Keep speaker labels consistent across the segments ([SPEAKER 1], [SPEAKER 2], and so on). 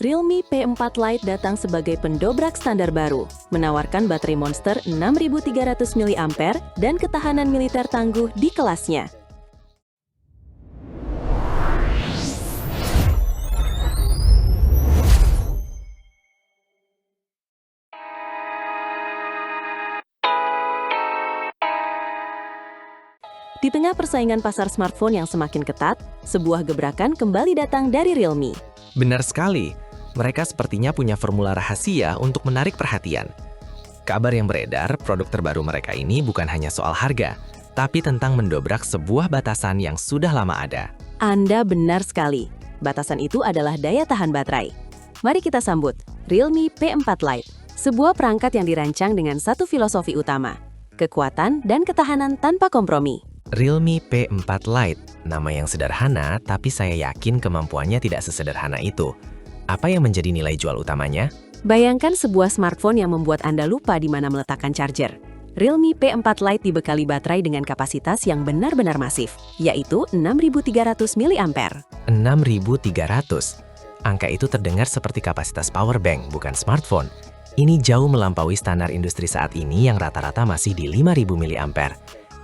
[SPEAKER 1] Realme P4 Lite datang sebagai pendobrak standar baru, menawarkan baterai Monster 6300 mAh dan ketahanan militer tangguh di kelasnya. Di tengah persaingan pasar smartphone yang semakin ketat, sebuah gebrakan kembali datang dari Realme.
[SPEAKER 2] Benar sekali, mereka sepertinya punya formula rahasia untuk menarik perhatian. Kabar yang beredar, produk terbaru mereka ini bukan hanya soal harga, tapi tentang mendobrak sebuah batasan yang sudah lama ada.
[SPEAKER 1] Anda benar sekali, batasan itu adalah daya tahan baterai. Mari kita sambut Realme P4 Lite, sebuah perangkat yang dirancang dengan satu filosofi utama, kekuatan dan ketahanan tanpa kompromi.
[SPEAKER 2] Realme P4 Lite, nama yang sederhana, tapi saya yakin kemampuannya tidak sesederhana itu. Apa yang menjadi nilai jual utamanya?
[SPEAKER 1] Bayangkan sebuah smartphone yang membuat Anda lupa di mana meletakkan charger. Realme P4 Lite dibekali baterai dengan kapasitas yang benar-benar masif, yaitu 6300 mAh.
[SPEAKER 2] 6300. Angka itu terdengar seperti kapasitas power bank, bukan smartphone. Ini jauh melampaui standar industri saat ini yang rata-rata masih di 5000 mAh.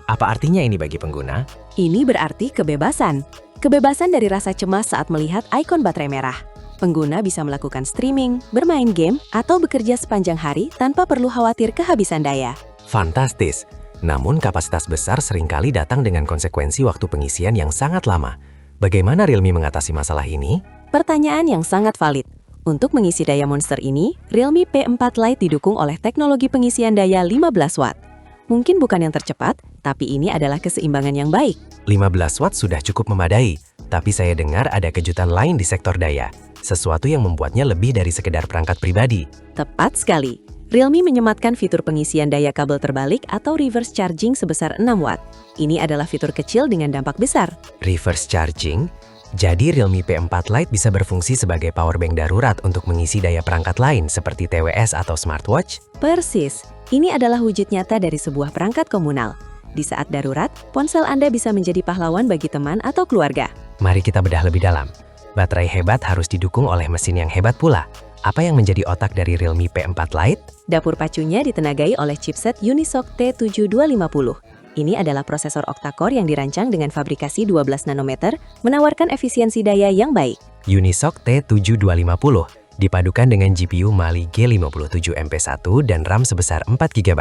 [SPEAKER 2] Apa artinya ini bagi pengguna?
[SPEAKER 1] Ini berarti kebebasan. Kebebasan dari rasa cemas saat melihat ikon baterai merah. Pengguna bisa melakukan streaming, bermain game, atau bekerja sepanjang hari tanpa perlu khawatir kehabisan daya.
[SPEAKER 2] Fantastis. Namun kapasitas besar seringkali datang dengan konsekuensi waktu pengisian yang sangat lama. Bagaimana Realme mengatasi masalah ini?
[SPEAKER 1] Pertanyaan yang sangat valid. Untuk mengisi daya Monster ini, Realme P4 Lite didukung oleh teknologi pengisian daya 15 watt. Mungkin bukan yang tercepat, tapi ini adalah keseimbangan yang baik.
[SPEAKER 2] 15 watt sudah cukup memadai, tapi saya dengar ada kejutan lain di sektor daya. Sesuatu yang membuatnya lebih dari sekedar perangkat pribadi.
[SPEAKER 1] Tepat sekali. Realme menyematkan fitur pengisian daya kabel terbalik atau reverse charging sebesar 6 watt. Ini adalah fitur kecil dengan dampak besar.
[SPEAKER 2] Reverse charging? Jadi Realme P4 Lite bisa berfungsi sebagai powerbank darurat untuk mengisi daya perangkat lain seperti TWS atau smartwatch?
[SPEAKER 1] Persis. Ini adalah wujud nyata dari sebuah perangkat komunal. Di saat darurat, ponsel Anda bisa menjadi pahlawan bagi teman atau keluarga.
[SPEAKER 2] Mari kita bedah lebih dalam. Baterai hebat harus didukung oleh mesin yang hebat pula. Apa yang menjadi otak dari Realme P4 Lite?
[SPEAKER 1] Dapur pacunya ditenagai oleh chipset Unisoc T7250. Ini adalah prosesor octa-core yang dirancang dengan fabrikasi 12 nanometer, menawarkan efisiensi daya yang baik.
[SPEAKER 2] Unisoc T7250 dipadukan dengan GPU Mali G57MP1 dan RAM sebesar 4 GB.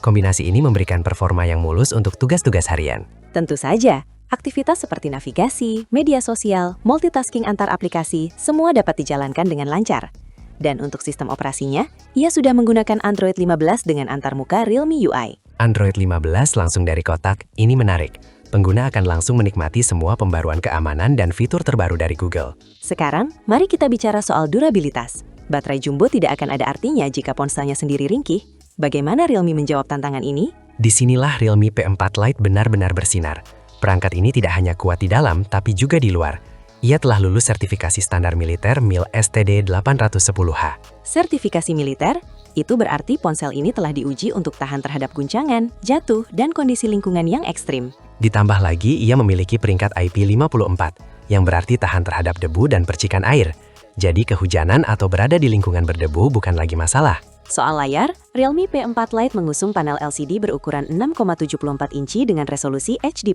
[SPEAKER 2] Kombinasi ini memberikan performa yang mulus untuk tugas-tugas harian.
[SPEAKER 1] Tentu saja, aktivitas seperti navigasi, media sosial, multitasking antar aplikasi, semua dapat dijalankan dengan lancar. Dan untuk sistem operasinya, ia sudah menggunakan Android 15 dengan antarmuka Realme UI.
[SPEAKER 2] Android 15 langsung dari kotak, ini menarik. Pengguna akan langsung menikmati semua pembaruan keamanan dan fitur terbaru dari Google.
[SPEAKER 1] Sekarang, mari kita bicara soal durabilitas. Baterai jumbo tidak akan ada artinya jika ponselnya sendiri ringkih. Bagaimana Realme menjawab tantangan ini?
[SPEAKER 2] Disinilah Realme P4 Lite benar-benar bersinar. Perangkat ini tidak hanya kuat di dalam, tapi juga di luar. Ia telah lulus sertifikasi standar militer MIL STD 810H.
[SPEAKER 1] Sertifikasi militer? Itu berarti ponsel ini telah diuji untuk tahan terhadap guncangan, jatuh, dan kondisi lingkungan yang ekstrim.
[SPEAKER 2] Ditambah lagi, ia memiliki peringkat IP54, yang berarti tahan terhadap debu dan percikan air. Jadi kehujanan atau berada di lingkungan berdebu bukan lagi masalah.
[SPEAKER 1] Soal layar, Realme P4 Lite mengusung panel LCD berukuran 6,74 inci dengan resolusi HD+,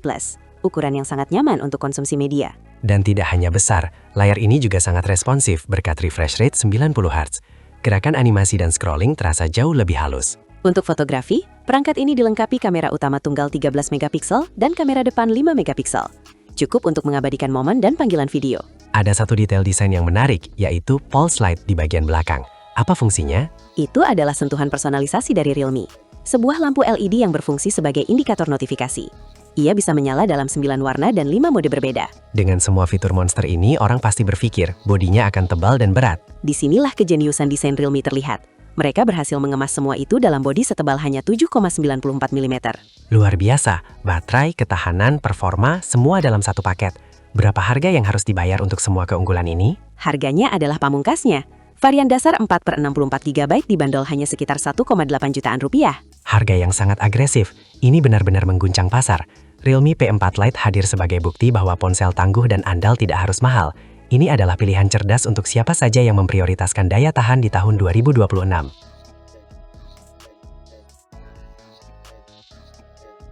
[SPEAKER 1] ukuran yang sangat nyaman untuk konsumsi media.
[SPEAKER 2] Dan tidak hanya besar, layar ini juga sangat responsif berkat refresh rate 90 Hz. Gerakan animasi dan scrolling terasa jauh lebih halus.
[SPEAKER 1] Untuk fotografi, perangkat ini dilengkapi kamera utama tunggal 13 megapiksel dan kamera depan 5 megapiksel. Cukup untuk mengabadikan momen dan panggilan video.
[SPEAKER 2] Ada satu detail desain yang menarik, yaitu pulse light di bagian belakang. Apa fungsinya?
[SPEAKER 1] Itu adalah sentuhan personalisasi dari Realme. Sebuah lampu LED yang berfungsi sebagai indikator notifikasi. Ia bisa menyala dalam 9 warna dan 5 mode berbeda.
[SPEAKER 2] Dengan semua fitur Monster ini, orang pasti berpikir bodinya akan tebal dan berat.
[SPEAKER 1] Disinilah kejeniusan desain Realme terlihat. Mereka berhasil mengemas semua itu dalam bodi setebal hanya 7,94 mm.
[SPEAKER 2] Luar biasa, baterai, ketahanan, performa, semua dalam satu paket. Berapa harga yang harus dibayar untuk semua keunggulan ini?
[SPEAKER 1] Harganya adalah pamungkasnya. Varian dasar 4/64 GB dibanderol hanya sekitar 1,8 jutaan rupiah.
[SPEAKER 2] Harga yang sangat agresif, ini benar-benar mengguncang pasar. Realme P4 Lite hadir sebagai bukti bahwa ponsel tangguh dan andal tidak harus mahal.
[SPEAKER 3] Ini adalah pilihan cerdas untuk siapa saja yang memprioritaskan daya tahan di tahun 2026.